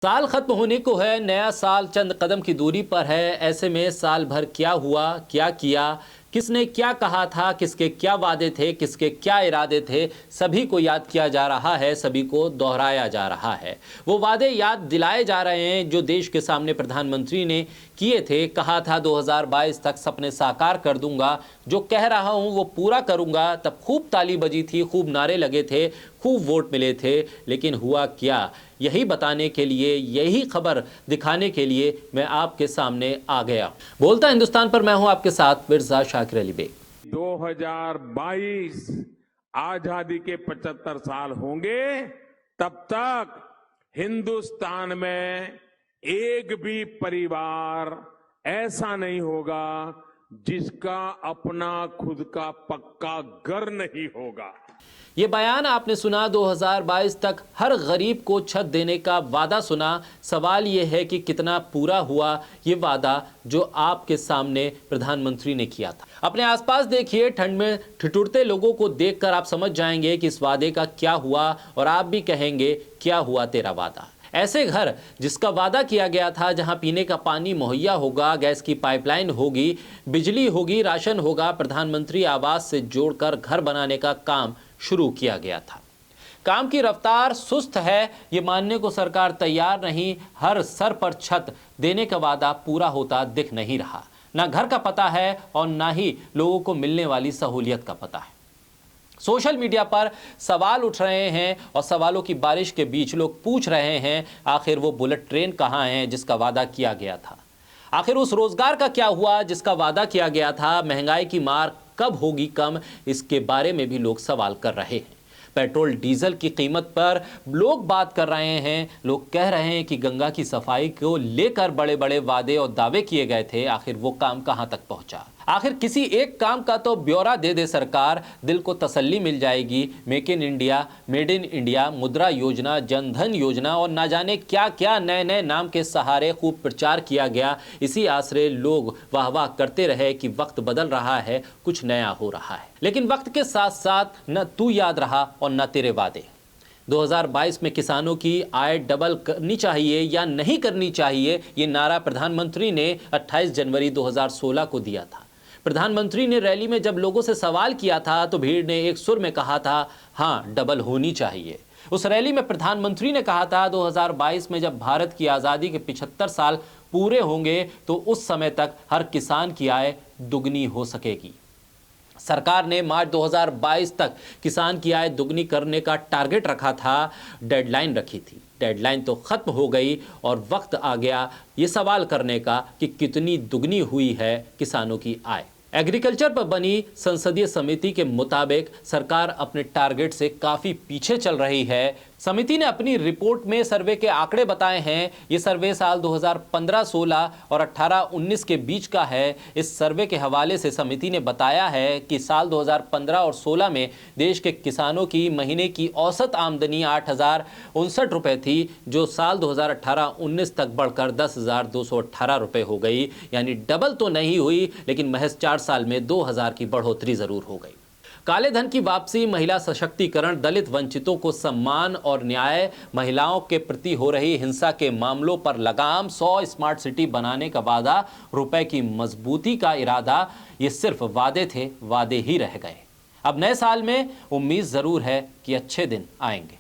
साल खत्म होने को है, नया साल चंद कदम की दूरी पर है। ऐसे में साल भर क्या हुआ, क्या किया, किसने क्या कहा था, किसके क्या वादे थे, किसके क्या इरादे थे, सभी को याद किया जा रहा है, सभी को दोहराया जा रहा है। वो वादे याद दिलाए जा रहे हैं जो देश के सामने प्रधानमंत्री ने किए थे। कहा था 2022 तक सपने साकार कर दूंगा, जो कह रहा हूं वो पूरा करूंगा। तब खूब ताली बजी थी, खूब नारे लगे थे, खूब वोट मिले थे, लेकिन हुआ क्या, यही बताने के लिए, यही खबर दिखाने के लिए मैं आपके सामने आ गया। बोलता हिंदुस्तान पर मैं हूं आपके साथ मिर्जा शाकिर अली बेग। 2022 आजादी के 75 साल होंगे, तब तक हिंदुस्तान में एक भी परिवार ऐसा नहीं होगा जिसका अपना खुद का पक्का घर नहीं होगा। ये बयान आपने सुना। 2022 तक हर गरीब को छत देने का वादा सुना। सवाल ये है कि कितना पूरा हुआ ये वादा जो आपके सामने प्रधानमंत्री ने किया था। अपने आसपास देखिए, ठंड में ठिठुरते लोगों को देखकर आप समझ जाएंगे कि इस वादे का क्या हुआ, और आप भी कहेंगे क्या हुआ तेरा वादा। ऐसे घर जिसका वादा किया गया था, जहां पीने का पानी मुहैया होगा, गैस की पाइपलाइन होगी, बिजली होगी, राशन होगा, प्रधानमंत्री आवास से जोड़कर घर बनाने का काम शुरू किया गया था। काम की रफ्तार सुस्त है, ये मानने को सरकार तैयार नहीं। हर सर पर छत देने का वादा पूरा होता दिख नहीं रहा। ना घर का पता है और ना ही लोगों को मिलने वाली सहूलियत का पता है। सोशल मीडिया पर सवाल उठ रहे हैं और सवालों की बारिश के बीच लोग पूछ रहे हैं, आखिर वो बुलेट ट्रेन कहाँ है जिसका वादा किया गया था? आखिर उस रोजगार का क्या हुआ जिसका वादा किया गया था? महंगाई की मार कब होगी कम, इसके बारे में भी लोग सवाल कर रहे हैं। पेट्रोल डीजल की कीमत पर लोग बात कर रहे हैं। लोग कह रहे हैं कि गंगा की सफाई को लेकर बड़े बड़े वादे और दावे किए गए थे, आखिर वो काम कहां तक पहुंचा? आखिर किसी एक काम का तो ब्यौरा दे दे सरकार, दिल को तसल्ली मिल जाएगी। Make in India, made in India, मुद्रा योजना, जनधन योजना और ना जाने क्या क्या नए नए नाम के सहारे खूब प्रचार किया गया। इसी आसरे लोग वाह वाह करते रहे कि वक्त बदल रहा है, कुछ नया हो रहा है। लेकिन वक्त के साथ साथ न तू याद रहा और न तेरे वादे। 2022 में किसानों की आय डबल करनी चाहिए या नहीं करनी चाहिए, ये नारा प्रधानमंत्री ने 28 जनवरी 2016 को दिया था। प्रधानमंत्री ने रैली में जब लोगों से सवाल किया था तो भीड़ ने एक सुर में कहा था, हाँ डबल होनी चाहिए। उस रैली में प्रधानमंत्री ने कहा था 2022 में जब भारत की आज़ादी के 75 साल पूरे होंगे तो उस समय तक हर किसान की आय दुगनी हो सकेगी। सरकार ने मार्च 2022 तक किसान की आय दुगनी करने का टारगेट रखा था, डेडलाइन रखी थी। डेडलाइन तो खत्म हो गई और वक्त आ गया ये सवाल करने का कि कितनी दुगनी हुई है किसानों की आय। एग्रीकल्चर पर बनी संसदीय समिति के मुताबिक सरकार अपने टारगेट से काफ़ी पीछे चल रही है। समिति ने अपनी रिपोर्ट में सर्वे के आंकड़े बताए हैं। ये सर्वे साल 2015-16 और 18-19 के बीच का है। इस सर्वे के हवाले से समिति ने बताया है कि साल 2015 और 16 में देश के किसानों की महीने की औसत आमदनी 8,059 रुपये थी, जो साल 2018-19 तक बढ़कर 10,218 रुपये हो गई। यानी डबल तो नहीं हुई, लेकिन महज 4 साल में 2,000 की बढ़ोतरी जरूर हो गई। काले धन की वापसी, महिला सशक्तिकरण, दलित वंचितों को सम्मान और न्याय, महिलाओं के प्रति हो रही हिंसा के मामलों पर लगाम, 100 स्मार्ट सिटी बनाने का वादा, रुपए की मजबूती का इरादा, ये सिर्फ वादे थे, वादे ही रह गए। अब नए साल में उम्मीद जरूर है कि अच्छे दिन आएंगे।